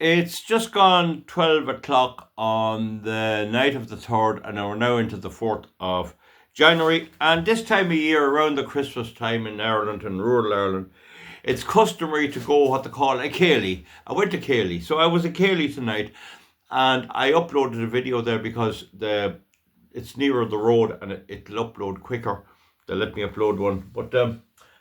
It's just gone 12 o'clock on the night of the 3rd, and we're now into the 4th of January. And this time of year, around the Christmas time in Ireland and rural Ireland, it's customary to go what they call a Cayley. I went to Cayley. So I was a Cayley tonight, and I uploaded a video there because it's nearer the road and it'll upload quicker. They let me upload one. But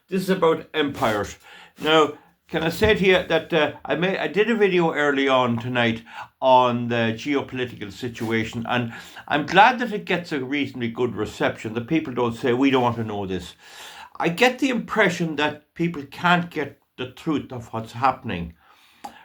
this is about empires. Now, can I say to you that I did a video early on tonight on the geopolitical situation, and I'm glad that it gets a reasonably good reception. The people don't say, we don't want to know this. I get the impression that people can't get the truth of what's happening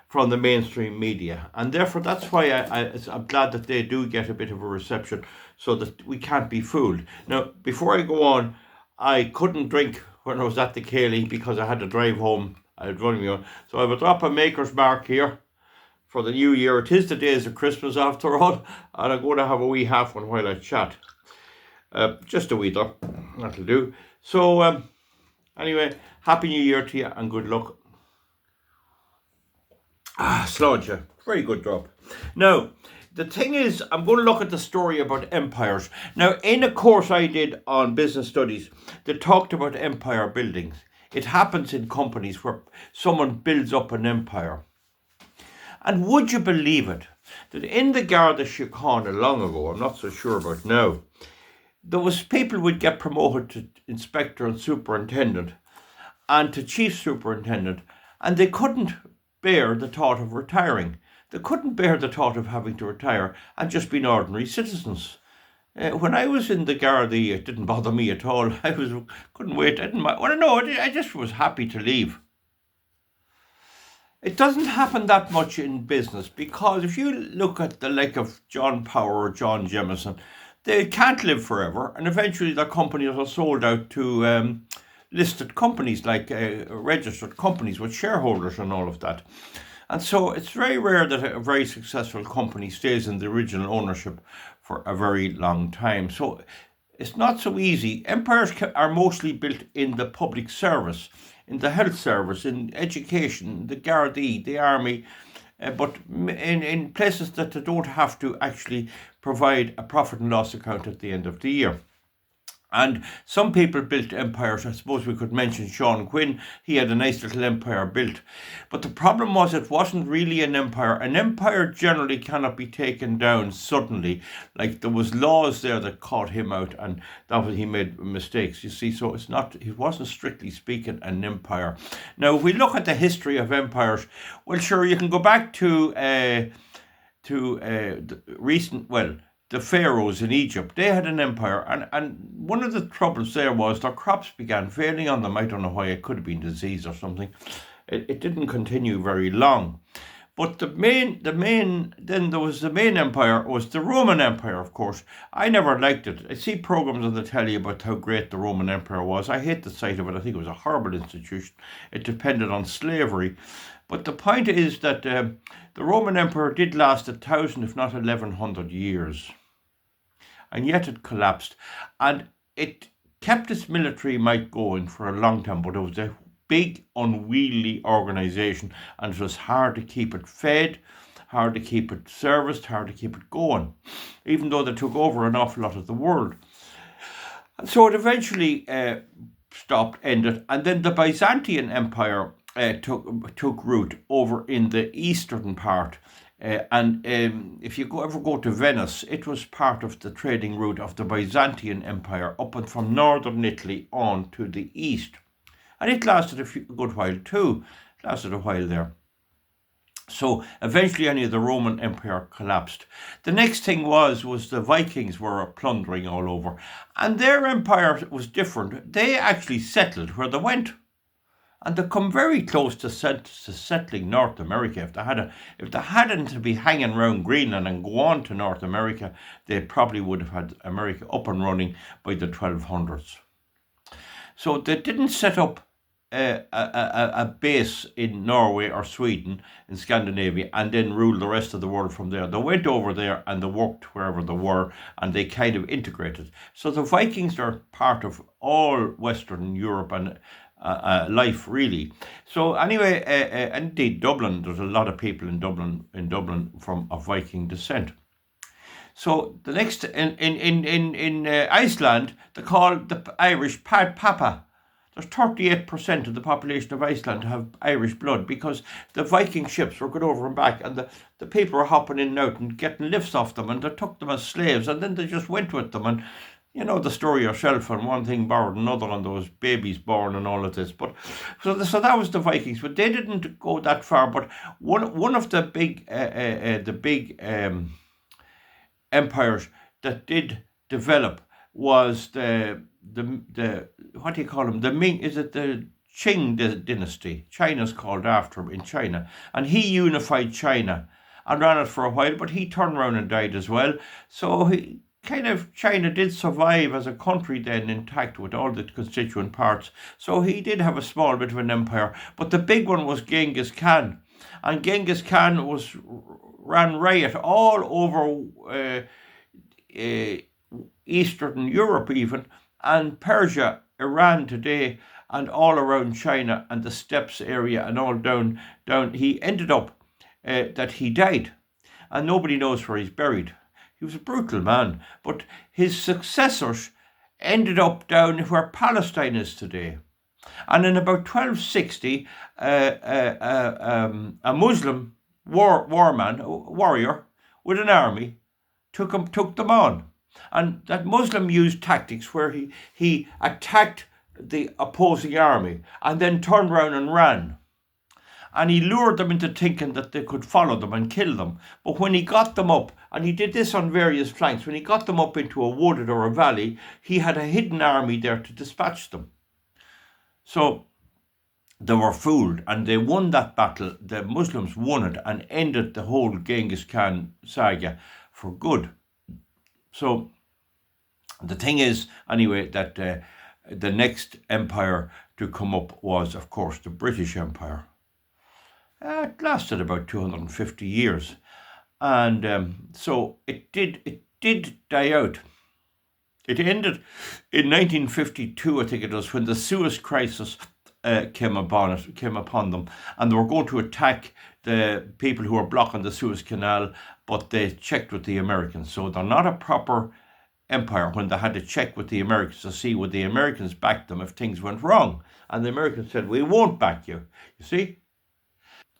from the mainstream media, and therefore that's why I'm glad that they do get a bit of a reception, so that we can't be fooled. Now, before I go on, I couldn't drink when I was at the Cayley because I had to drive home. I was running me on. So I will drop a maker's mark here for the new year. It is the days of Christmas after all, and I'm going to have a wee half one while I chat. Just a wee drop, that'll do. So anyway, Happy New Year to you and good luck. Sláinte, very good drop. Now, the thing is, I'm going to look at the story about empires. Now, in a course I did on business studies, they talked about empire buildings. It happens in companies where someone builds up an empire. And would you believe it, that in the Garda Síochána long ago, I'm not so sure about now, there was people would get promoted to inspector and superintendent and to chief superintendent, and they couldn't bear the thought of retiring. They couldn't bear the thought of having to retire and just being ordinary citizens. When I was in the Gardaí, it didn't bother me at all. Couldn't wait. I just was happy to leave. It doesn't happen that much in business because if you look at the like of John Power or John Jemison, they can't live forever, and eventually their companies are sold out to listed companies, like registered companies with shareholders and all of that. And so it's very rare that a very successful company stays in the original ownership for a very long time. So it's not so easy. Empires are mostly built in the public service, in the health service, in education, the Gardaí, the army, but in places that they don't have to actually provide a profit and loss account at the end of the year. And some people built empires. I suppose we could mention Sean Quinn. He had a nice little empire built. But the problem was it wasn't really an empire. An empire generally cannot be taken down suddenly. Like there was laws there that caught him out, and that was, he made mistakes, you see. So it wasn't strictly speaking an empire. Now, if we look at the history of empires, well, sure, you can go back to the pharaohs in Egypt. They had an empire, and one of the troubles there was their crops began failing on them. I don't know why. It could have been disease or something. It didn't continue very long. But then there was the main empire, was the Roman Empire, of course. I never liked it. I see programs on the telly about how great the Roman Empire was. I hate the sight of it. I think it was a horrible institution. It depended on slavery. But the point is that the Roman Empire did last 1,000, if not 1,100 years. And yet it collapsed. And it kept its military might going for a long time, but it was a big, unwieldy organisation, and it was hard to keep it fed, hard to keep it serviced, hard to keep it going, even though they took over an awful lot of the world. And so it eventually ended, and then the Byzantine Empire took root over in the eastern part. If you ever go to Venice, it was part of the trading route of the Byzantine Empire up and from northern Italy on to the east. And it lasted a good while too. It lasted a while there. So eventually the Roman Empire collapsed. The next thing was the Vikings were plundering all over. And their empire was different. They actually settled where they went. And they come very close to settling North America. If they hadn't to be hanging around Greenland and go on to North America, they probably would have had America up and running by the 1200s. So they didn't set up a base in Norway or Sweden in Scandinavia and then rule the rest of the world from there. They went over there and they worked wherever they were, and they kind of integrated. So the Vikings are part of all Western Europe and life, really. So anyway, indeed, Dublin. There's a lot of people in Dublin from of Viking descent. So the next in Iceland, they call the Irish Papa. There's 38% of the population of Iceland have Irish blood because the Viking ships were going over and back, and the people were hopping in and out and getting lifts off them, and they took them as slaves, and then they just went with them. And you know the story yourself, and one thing borrowed another, on those babies born and all of this. But so that was the Vikings, but they didn't go that far. But one of the big empires that did develop was the what do you call them? The Ming, is it the Qing dynasty? China's called after him in China, and he unified China and ran it for a while, but he turned around and died as well. So he kind of China did survive as a country then, intact with all the constituent parts. So he did have a small bit of an empire, but the big one was Genghis Khan, and Genghis Khan ran riot all over Eastern Europe, even, and Persia, Iran today, and all around China and the steppes area, and all down. He ended up that he died, and nobody knows where he's buried. He was a brutal man, but his successors ended up down where Palestine is today. And in about 1260, a Muslim warrior with an army took them on. And that Muslim used tactics where he attacked the opposing army and then turned around and ran. And he lured them into thinking that they could follow them and kill them. But when he got them up, and he did this on various flanks, when he got them up into a wood or a valley, he had a hidden army there to dispatch them. So they were fooled, and they won that battle. The Muslims won it and ended the whole Genghis Khan saga for good. So the thing is, anyway, that the next empire to come up was, of course, the British Empire. It lasted about 250 years, and so it did die out. It ended in 1952, I think it was, when the Suez Crisis came upon them, and they were going to attack the people who were blocking the Suez Canal, but they checked with the Americans. So they're not a proper empire when they had to check with the Americans to see would the Americans back them if things went wrong. And the Americans said, we won't back you, you see.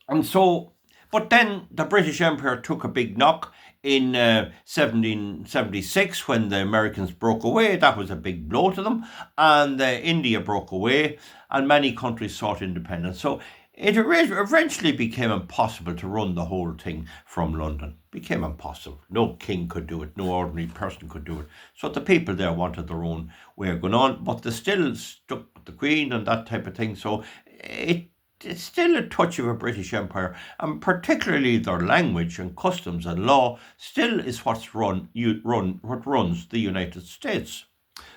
And so, but then the British Empire took a big knock in 1776 when the Americans broke away. That was a big blow to them. And India broke away, and many countries sought independence. So it eventually became impossible to run the whole thing from London. It became impossible. No king could do it. No ordinary person could do it. So the people there wanted their own way of going on, but they still stuck with the Queen and that type of thing. So it's still a touch of a British Empire, and particularly their language and customs and law still is what runs the United States.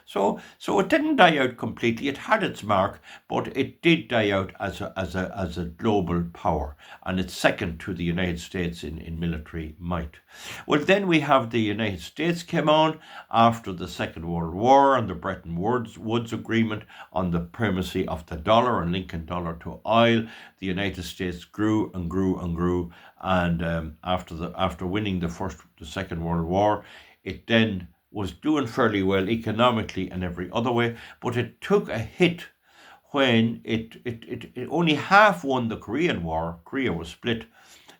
So it didn't die out completely. It had its mark, but it did die out as a global power, and it's second to the United States in military might. Well, then we have the United States came on after the Second World War and the Bretton Woods Agreement on the primacy of the dollar and linking dollar to oil. The United States grew and grew and grew, and after winning the Second World War, it then was doing fairly well economically and every other way, but it took a hit when it only half won the Korean War. Korea was split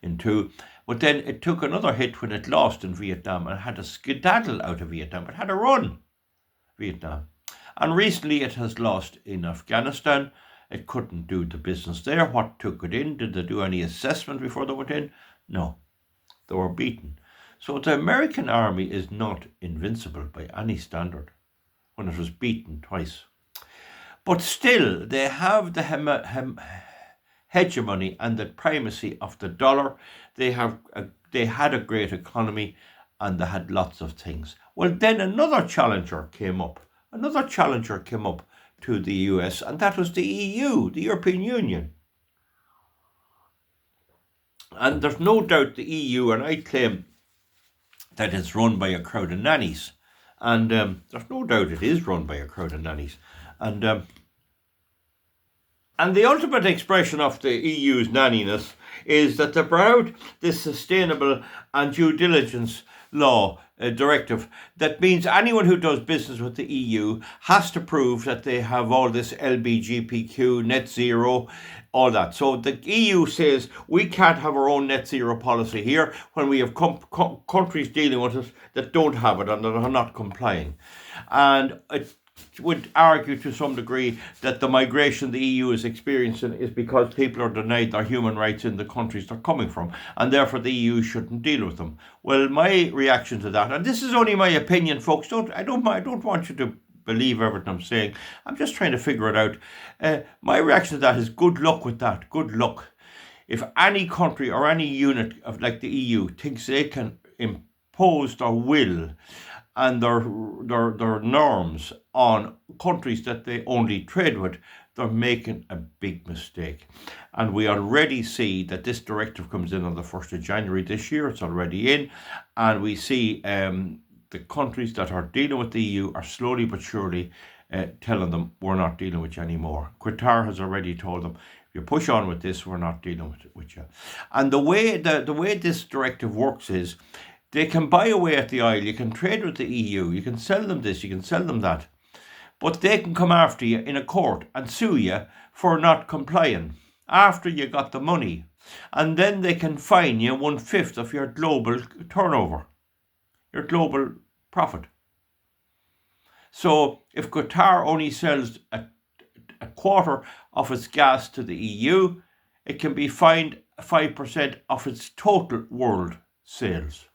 in two, but then it took another hit when it lost in Vietnam and had to skedaddle out of Vietnam. It had to run Vietnam. And recently it has lost in Afghanistan. It couldn't do the business there. What took it in? Did they do any assessment before they went in? No. They were beaten. So the American army is not invincible by any standard when it was beaten twice. But still, they have the hegemony and the primacy of the dollar. They had a great economy, and they had lots of things. Well, then another challenger came up. To the US, and that was the EU, the European Union. And there's no doubt the EU, and I claim that it's run by a crowd of nannies. And there's no doubt it is run by a crowd of nannies. And And the ultimate expression of the EU's nanniness is that they brought out this sustainable and due diligence law directive that means anyone who does business with the EU has to prove that they have all this LBGPQ, net zero, all that. So the EU says we can't have our own net zero policy here when we have countries dealing with us that don't have it and that are not complying. And it would argue to some degree that the migration the EU is experiencing is because people are denied their human rights in the countries they're coming from, and therefore the EU shouldn't deal with them. Well, my reaction to that, and this is only my opinion, folks, I don't want you to believe everything I'm saying. I'm just trying to figure it out. My reaction to that is good luck with that. Good luck. If any country or any unit of like the EU thinks they can impose their will and their norms on countries that they only trade with, they're making a big mistake. And we already see that this directive comes in on the 1st of January this year. It's already in. And we see the countries that are dealing with the EU are slowly but surely telling them, we're not dealing with you anymore. Qatar has already told them, if you push on with this, we're not dealing with you. And the way this directive works is, they can buy away at the aisle, you can trade with the EU, you can sell them this, you can sell them that. But they can come after you in a court and sue you for not complying after you got the money. And then they can fine you 1/5 of your global turnover, your global profit. So if Qatar only sells a quarter of its gas to the EU, it can be fined 5% of its total world sales.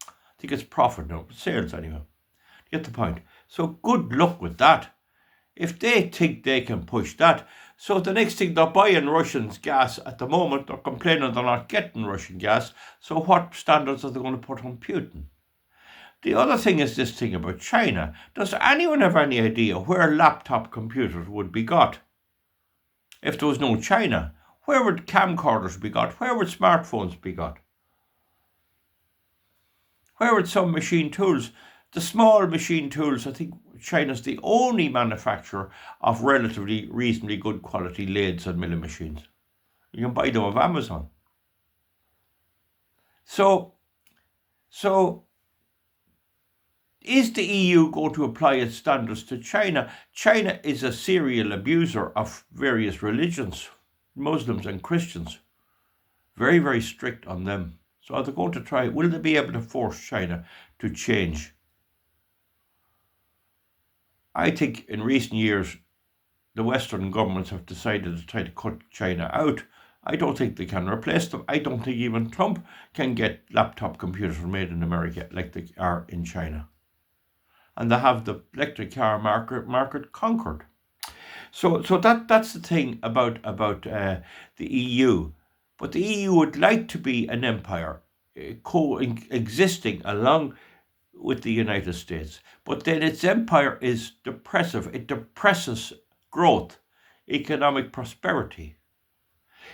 I think it's profit now, but sales anyway. Get the point. So good luck with that. If they think they can push that, so the next thing, they're buying Russians gas at the moment, they're complaining they're not getting Russian gas, so what standards are they going to put on Putin? The other thing is this thing about China. Does anyone have any idea where laptop computers would be got? If there was no China, where would camcorders be got? Where would smartphones be got? Where would some machine tools, the small machine tools, I think China's the only manufacturer of relatively reasonably good quality lathes and milling machines. You can buy them off Amazon. So is the EU going to apply its standards to China? China is a serial abuser of various religions, Muslims and Christians. Very, very strict on them. So are they going to try? Will they be able to force China to change? I think in recent years, the Western governments have decided to try to cut China out. I don't think they can replace them. I don't think even Trump can get laptop computers made in America like they are in China. And they have the electric car market conquered. So that's the thing about the EU. But the EU would like to be an empire coexisting along with the United States. But then its empire is depressive. It depresses growth, economic prosperity.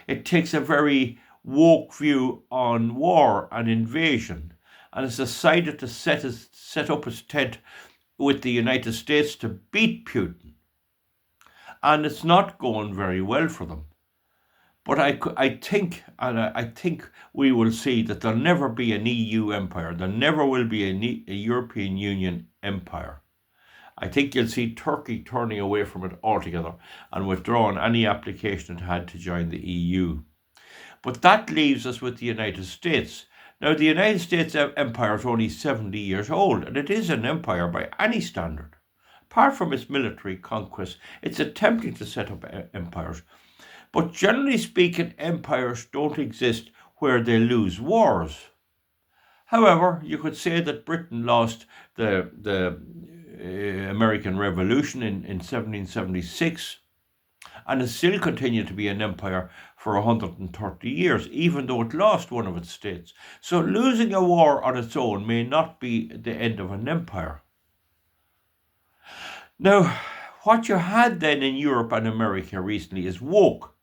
It takes a very woke view on war and invasion, and has decided to set up its tent with the United States to beat Putin. And it's not going very well for them. But I think we will see that there'll never be an EU empire. There never will be a European Union empire. I think you'll see Turkey turning away from it altogether and withdrawing any application it had to join the EU. But that leaves us with the United States. Now, the United States empire is only 70 years old, and it is an empire by any standard. Apart from its military conquest, it's attempting to set up empires. But generally speaking, empires don't exist where they lose wars. However, you could say that Britain lost the American Revolution in 1776 and has still continued to be an empire for 130 years, even though it lost one of its states. So losing a war on its own may not be the end of an empire. Now, what you had then in Europe and America recently is woke,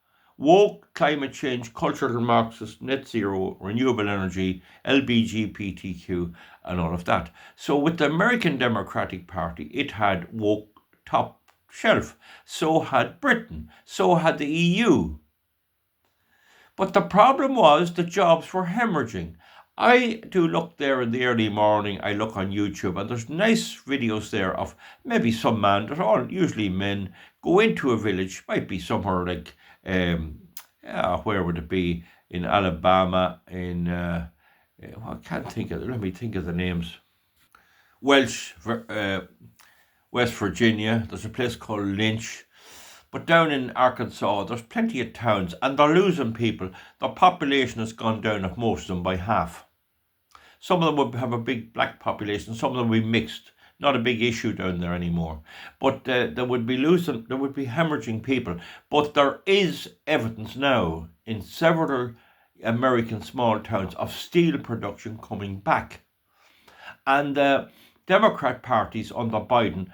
climate change, cultural Marxist, net zero, renewable energy, LBGPTQ, and all of that. So with the American Democratic Party, it had woke top shelf. So had Britain. So had the EU. But the problem was the jobs were hemorrhaging. I do look there in the early morning, I look on YouTube, and there's nice videos there of maybe some man, they're all usually men, go into a village, might be somewhere like, where would it be? In Alabama, I can't think of, let me think of the names. Welsh, West Virginia, there's a place called Lynch. But down in Arkansas, there's plenty of towns, and they're losing people. The population has gone down at most of them by half. Some of them would have a big black population, some of them would be mixed. Not a big issue down there anymore. But there would be hemorrhaging people. But there is evidence now in several American small towns of steel production coming back. And Democrat parties under Biden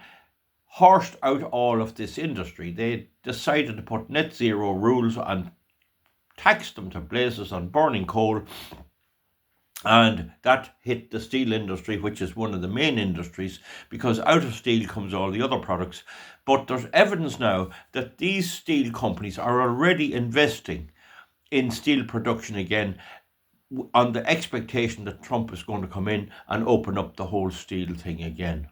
horsed out all of this industry. They decided to put net zero rules and tax them to blazes on burning coal. And that hit the steel industry, which is one of the main industries, because out of steel comes all the other products. But there's evidence now that these steel companies are already investing in steel production again on the expectation that Trump is going to come in and open up the whole steel thing again.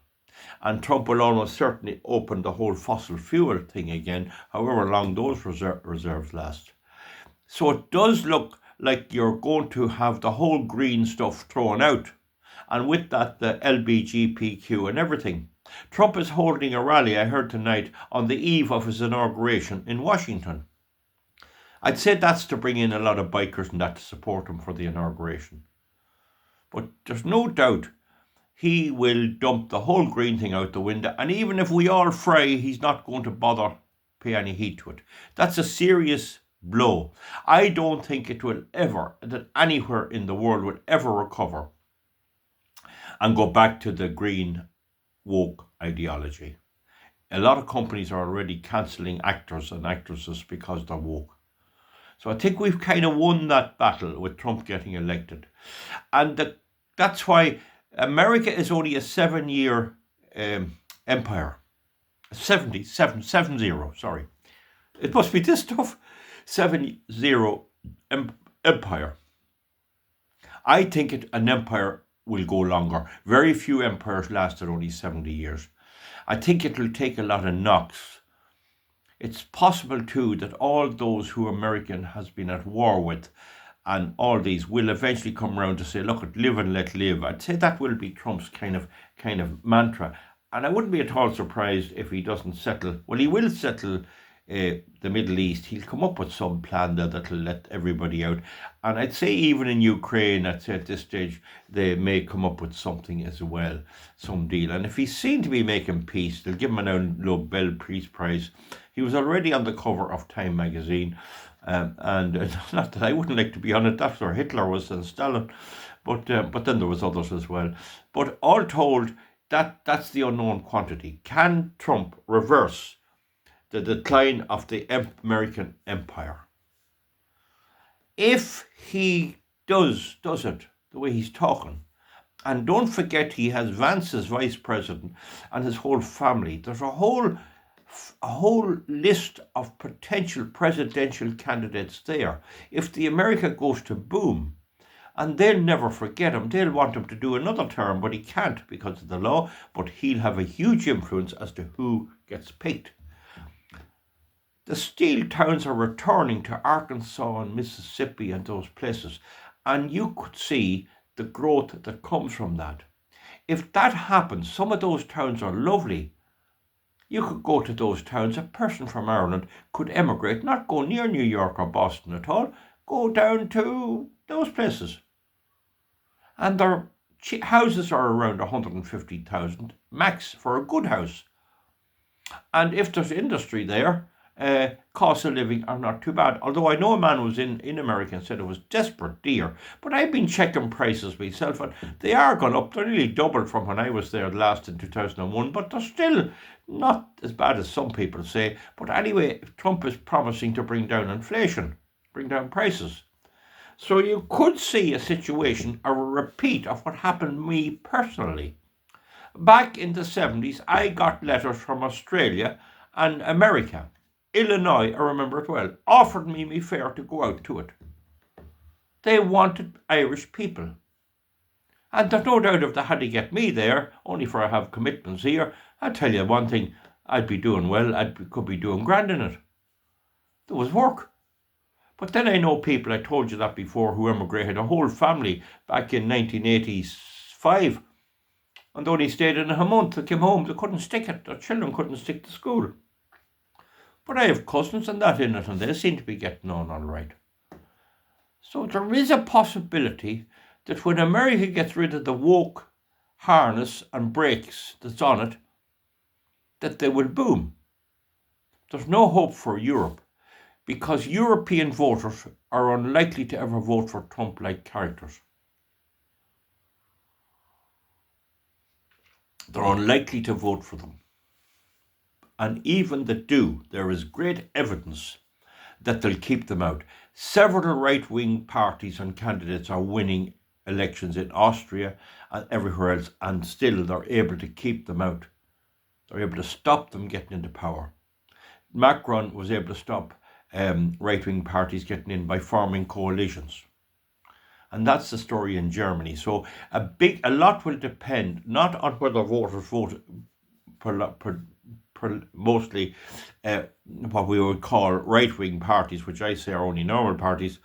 And Trump will almost certainly open the whole fossil fuel thing again, however long those reserves last. So it does look like you're going to have the whole green stuff thrown out. And with that, the LBGPQ and everything. Trump is holding a rally, I heard tonight, on the eve of his inauguration in Washington. I'd say that's to bring in a lot of bikers and that to support him for the inauguration. But there's no doubt he will dump the whole green thing out the window. And even if we all fry, he's not going to bother pay any heed to it. That's a serious blow. I don't think it will ever, that anywhere in the world will ever recover and go back to the green woke ideology. A lot of companies are already cancelling actors and actresses because they're woke. So I think we've kind of won that battle with Trump getting elected. And that's why America is only a 7-year empire. 70, sorry. It must be this tough. 7-0 empire. I think an empire will go longer. Very few empires lasted only 70 years. I think it will take a lot of knocks. It's possible too that all those who American has been at war with and all these will eventually come around to say, look, live and let live. I'd say that will be Trump's kind of mantra. And I wouldn't be at all surprised if he doesn't settle. Well, he will settle the Middle East. He'll come up with some plan there that'll let everybody out. And I'd say even in Ukraine, I'd say at this stage, they may come up with something as well, some deal. And if he's seen to be making peace, they'll give him a Nobel Peace Prize. He was already on the cover of Time magazine. And not that I wouldn't like to be on it, that's where Hitler was and Stalin. But then there was others as well. But all told, that's the unknown quantity. Can Trump reverse the decline of the American empire? If he does it the way he's talking, and don't forget he has Vance as vice president and his whole family, there's a whole list of potential presidential candidates there. If the America goes to boom, and they'll never forget him. They'll want him to do another term, but he can't because of the law. But he'll have a huge influence as to who gets picked. The steel towns are returning to Arkansas and Mississippi and those places. And you could see the growth that comes from that. If that happens, some of those towns are lovely. You could go to those towns. A person from Ireland could emigrate, not go near New York or Boston at all. Go down to those places. And their houses are around 150,000 max for a good house. And if there's industry there, costs of living are not too bad. Although I know a man was in America and said it was desperate dear. But I've been checking prices myself and they are gone up. They're nearly doubled from when I was there last in 2001. But they're still not as bad as some people say. But anyway, Trump is promising to bring down inflation, bring down prices. So you could see a situation, a repeat of what happened to me personally. Back in the 70s, I got letters from Australia And America, Illinois, I remember it well, offered me fare to go out to it. They wanted Irish people. And there's no doubt if they had to get me there, only for I have commitments here, I'd tell you one thing, I'd be doing well, could be doing grand in it. There was work. But then I know people, I told you that before, who emigrated, a whole family back in 1985, and they only stayed in a month. They came home, they couldn't stick it, their children couldn't stick to school. But I have cousins and that in it, and they seem to be getting on all right. So there is a possibility that when America gets rid of the woke harness and brakes that's on it, that they will boom. There's no hope for Europe, because European voters are unlikely to ever vote for Trump-like characters. They're unlikely to vote for them. And even that do, there is great evidence that they'll keep them out. Several right-wing parties and candidates are winning elections in Austria and everywhere else, and still they're able to keep them out. They're able to stop them getting into power. Macron was able to stop right-wing parties getting in by forming coalitions. And that's the story in Germany. So a lot will depend not on whether voters vote mostly what we would call right-wing parties, which I say are only normal parties,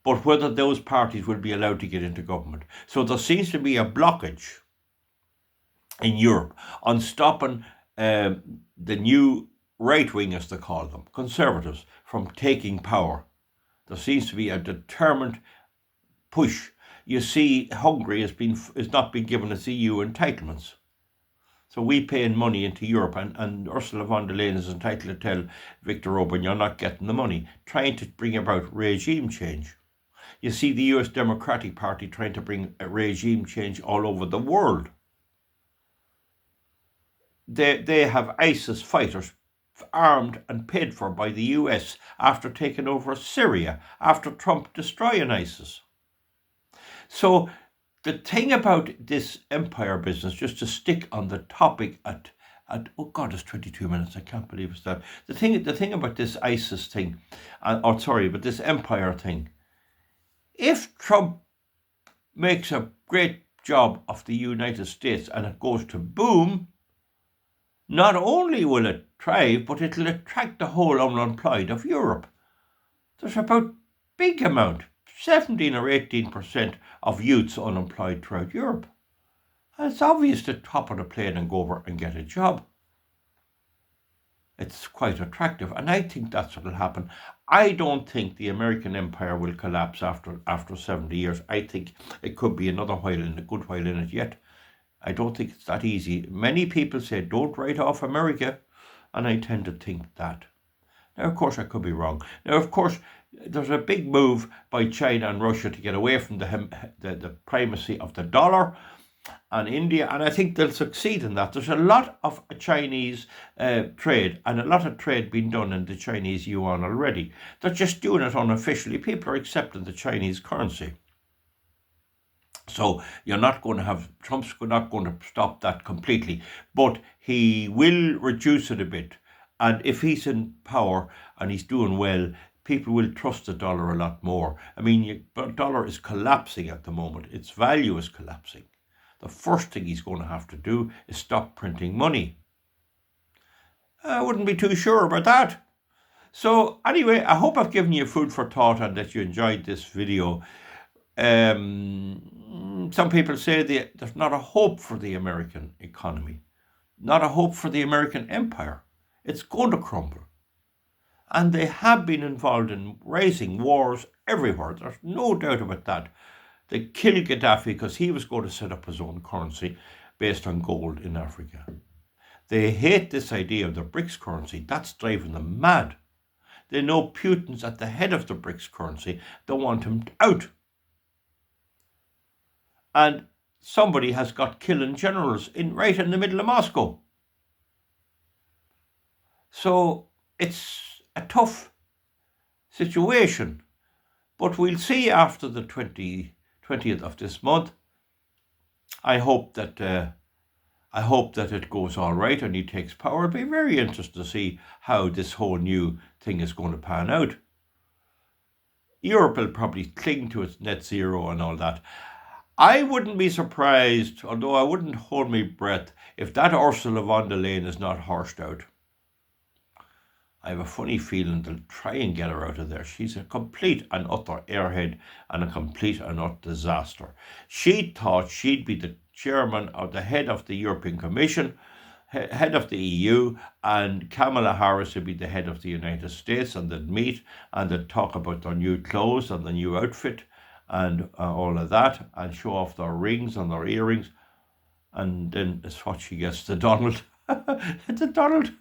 but whether those parties will be allowed to get into government. So there seems to be a blockage in Europe on stopping the new right-wing, as they call them, conservatives, from taking power. There seems to be a determined push. You see, Hungary has not been given its EU entitlements. So we pay in money into Europe, and Ursula von der Leyen is entitled to tell Viktor Orban, you're not getting the money, trying to bring about regime change. You see the US Democratic Party trying to bring a regime change all over the world. They have ISIS fighters armed and paid for by the US after taking over Syria, after Trump destroying ISIS. So the thing about this empire business, just to stick on the topic at oh God, it's 22 minutes, I can't believe it's that. The thing about this ISIS thing, but this empire thing, if Trump makes a great job of the United States and it goes to boom, not only will it thrive, but it'll attract the whole unemployed of Europe. There's about big amount, 17 or 18% of youths unemployed throughout Europe. And it's obvious to hop on a plane and go over and get a job. It's quite attractive, and I think that's what will happen. I don't think the American empire will collapse after 70 years. I think it could be a good while in it yet. I don't think it's that easy. Many people say don't write off America, and I tend to think that. Now, of course, I could be wrong. Now, of course, there's a big move by China and Russia to get away from the primacy of the dollar and India, and I think they'll succeed in that. There's a lot of Chinese trade, and a lot of trade being done in the Chinese yuan already. They're just doing it unofficially. People are accepting the Chinese currency. So Trump's not going to stop that completely, but he will reduce it a bit. And if he's in power and he's doing well, people will trust the dollar a lot more. I mean, the dollar is collapsing at the moment. Its value is collapsing. The first thing he's going to have to do is stop printing money. I wouldn't be too sure about that. So anyway, I hope I've given you food for thought and that you enjoyed this video. Some people say there's not a hope for the American economy, not a hope for the American empire. It's going to crumble. And they have been involved in raising wars everywhere. There's no doubt about that. They killed Gaddafi because he was going to set up his own currency based on gold in Africa. They hate this idea of the BRICS currency. That's driving them mad. They know Putin's at the head of the BRICS currency. They want him out. And somebody has got killing generals right in the middle of Moscow. So it's a tough situation. But we'll see after the 20th of this month. I hope that I hope that it goes all right and he takes power. It'll be very interesting to see how this whole new thing is going to pan out. Europe will probably cling to its net zero and all that. I wouldn't be surprised, although I wouldn't hold my breath, if that Ursula von der Leyen is not horsed out. I have a funny feeling they'll try and get her out of there. She's a complete and utter airhead and a complete and utter disaster. She thought she'd be the chairman or the head of the European Commission, head of the EU, and Kamala Harris would be the head of the United States, and they'd meet and they'd talk about their new clothes and the new outfit and all of that, and show off their rings and their earrings. And then it's what she gets to Donald. To Donald.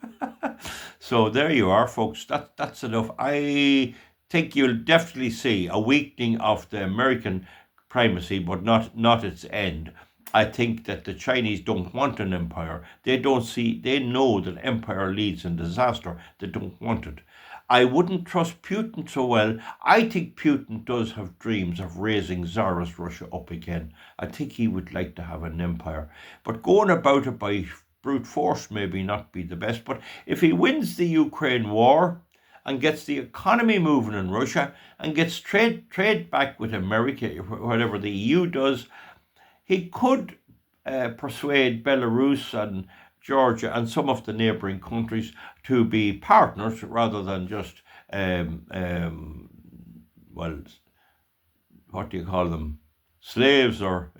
So there you are, folks. That's enough. I think you'll definitely see a weakening of the American primacy, but not its end. I think that the Chinese don't want an empire. They know that empire leads in disaster. They don't want it. I wouldn't trust Putin so well. I think Putin does have dreams of raising Tsarist Russia up again. I think he would like to have an empire. But going about it by brute force maybe not be the best. But if he wins the Ukraine war and gets the economy moving in Russia and gets trade back with America, whatever the EU does, he could persuade Belarus and Georgia and some of the neighbouring countries to be partners rather than just, well, what do you call them? Slaves or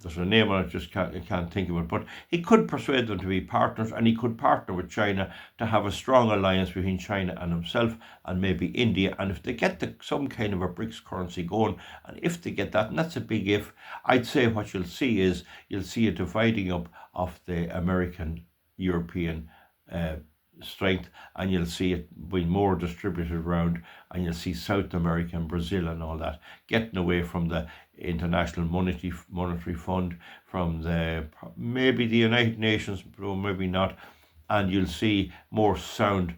there's a name I just can't think of it, but he could persuade them to be partners, and he could partner with China to have a strong alliance between China and himself and maybe India. And if they get some kind of a BRICS currency going, and if they get that, and that's a big if, I'd say what you'll see a dividing up of the American European strength, and you'll see it being more distributed around, and you'll see South America and Brazil and all that getting away from the International Monetary Fund, from maybe the United Nations, or maybe not, and you'll see more sound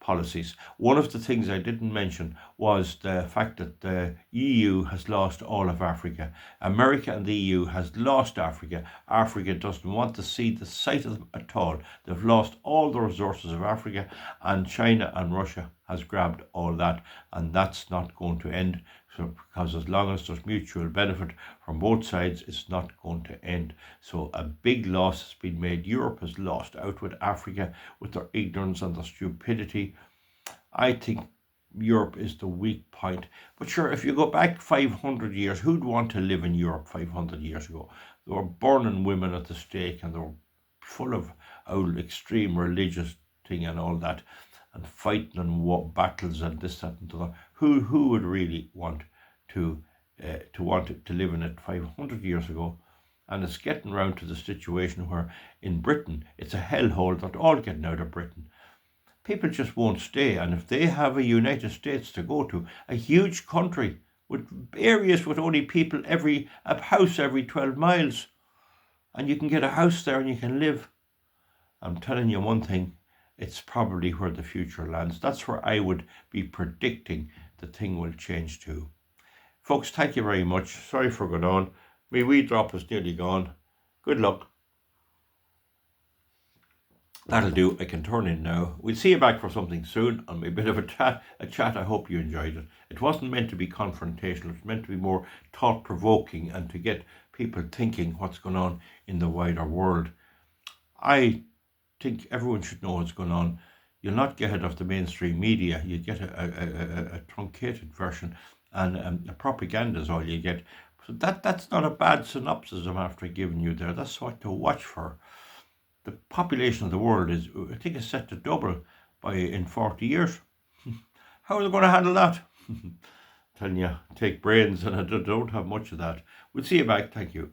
policies. One of the things I didn't mention was the fact that the EU has lost all of Africa. America and the EU has lost Africa. Africa doesn't want to see the sight of them at all. They've lost all the resources of Africa, and China and Russia has grabbed all that, and that's not going to end. So, because as long as there's mutual benefit from both sides, it's not going to end. So a big loss has been made. Europe has lost out with Africa, with their ignorance and their stupidity. I think Europe is the weak point. But sure, if you go back 500 years, who'd want to live in Europe 500 years ago? They were burning women at the stake, and they were full of old extreme religious thing and all that, and fighting and battles and this, that, and the other. Who would really want to live in it 500 years ago? And it's getting round to the situation where in Britain it's a hellhole. They're all getting out of Britain. People just won't stay, and if they have a United States to go to, a huge country with areas with only people a house every 12 miles, and you can get a house there and you can live, I'm telling you one thing, it's probably where the future lands. That's where I would be predicting the thing will change to. Folks, thank you very much. Sorry for going on. My wee drop is nearly gone. Good luck. That'll do. I can turn in now. We'll see you back for something soon, and a bit of a chat. I hope you enjoyed it. It wasn't meant to be confrontational. It was meant to be more thought-provoking and to get people thinking what's going on in the wider world. I think everyone should know what's going on. You'll not get it off the mainstream media. You get a truncated version, and propaganda is all you get. So that's not a bad synopsis I'm after giving you there. That's what to watch for. The population of the world I think, is set to double in 40 years. How are they going to handle that? Telling you, take brains, and I don't have much of that. We'll see you back. Thank you.